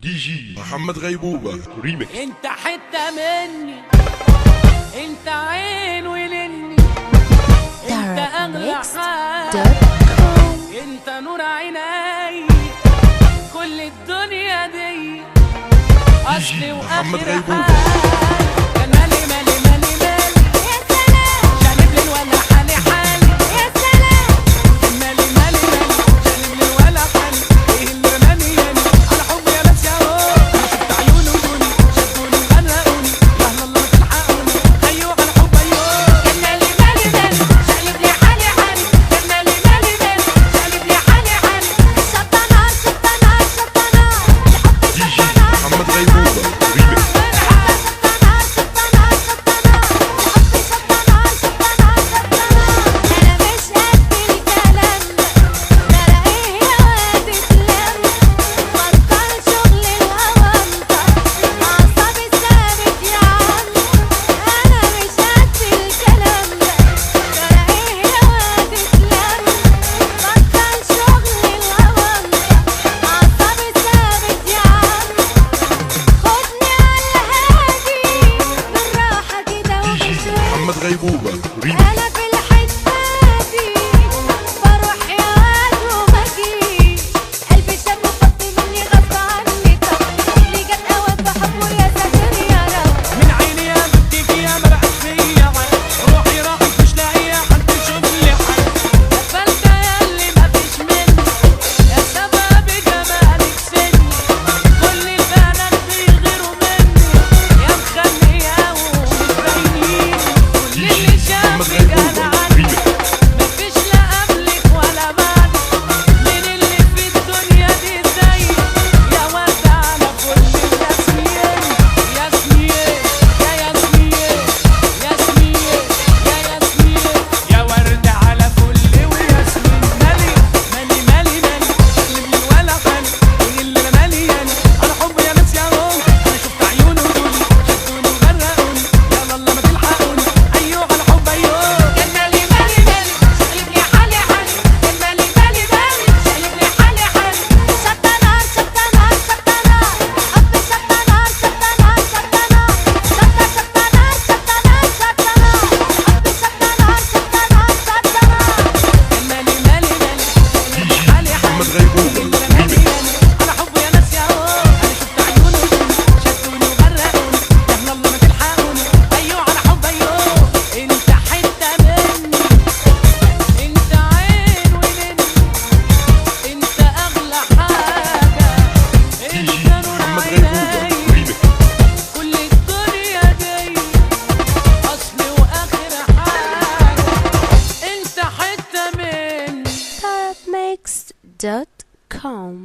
دي جي محمد غيبوبة ريميكس. انت حتة مني، انت عين ولني، انت اغلى حاجة، انت نور عيني، كل الدنيا دي اصلي واخر حاجة. مالي مالي مالي مالي يا سلام، شالب لي ولا حالي حالي يا سلام، مالي مالي مالي شالب لي ولا حالي، ايه اللي رماني ياني على حبي يا ناس يا هو، شفت عيونه ودوني شدوني غرقوني، يا الله ما تلحقوني، ايوه على حب ايوه. مالي مالي مالي شالب لي حالي حالي، مالي مالي مالي شالب لي حالي حالي، شطانة شطانة شطانة دي جي محمد غيبوبة ريميكس. محمد غيبوبة ريميكس. أنا في الحتة دي بروح يا واد وما أجيش، قلبي شاب وفضي مني غصب عني، طب اللي جت أوقات بحبه يا ساتر يا رب. من عيني يا بنتك يا مرقت فيا عين، روحي راحت مش لاقيه حد يشوف لي حل، قفلت ياللي مفيش مني، يا شباب جمالك سني، كل البنات بيغيروا مني، يا مخليه ومش باينين، كل اللي شافك انا عني، مفيش لا قبلك ولا بعدك، مين اللي في الدنيا دي زيك، يا ورد على كل الياسمين، ياسمين يا ياسمين، ياسمين يا ياسمين، يا ورد على كل وياسمين. مالي مالي مالي مالي شقلب لي ولا خالي، ايه اللي رماني ياني على حب يا ناس يا هو، انا شفت عيونه ودوني شدوني وغرقوني، يا الله ما تلحقوني، ايوه على حب ايوه. كان مالي مالي مالي شقلب لي حالي حالي، كان مالي مالي مالي شقلب لي حالي حالي، شطانة شطانة شطانة حب شطانة شطانة شطانة شطة شطانة شطانة شطانة حب شطانة شطانة شطانة. كان مالي مالي مالي شقلب لي حالي حالي، محمد غيبوبة اللي رماني ياني على حب يا ناس يا هو، انا شفت عيونه ودوني شدوني وغرقوني، يا الله ما تلحقوني، ايوه على حب ايوه. انت حتة مني، انت عين ولني، انت اغلى حاجة، دي انت جي نور محمد غيبوبة عيني، ريميكس. كل الدنيا دي اصلي واخر حاجة، انت حتة مني. Arabmix.com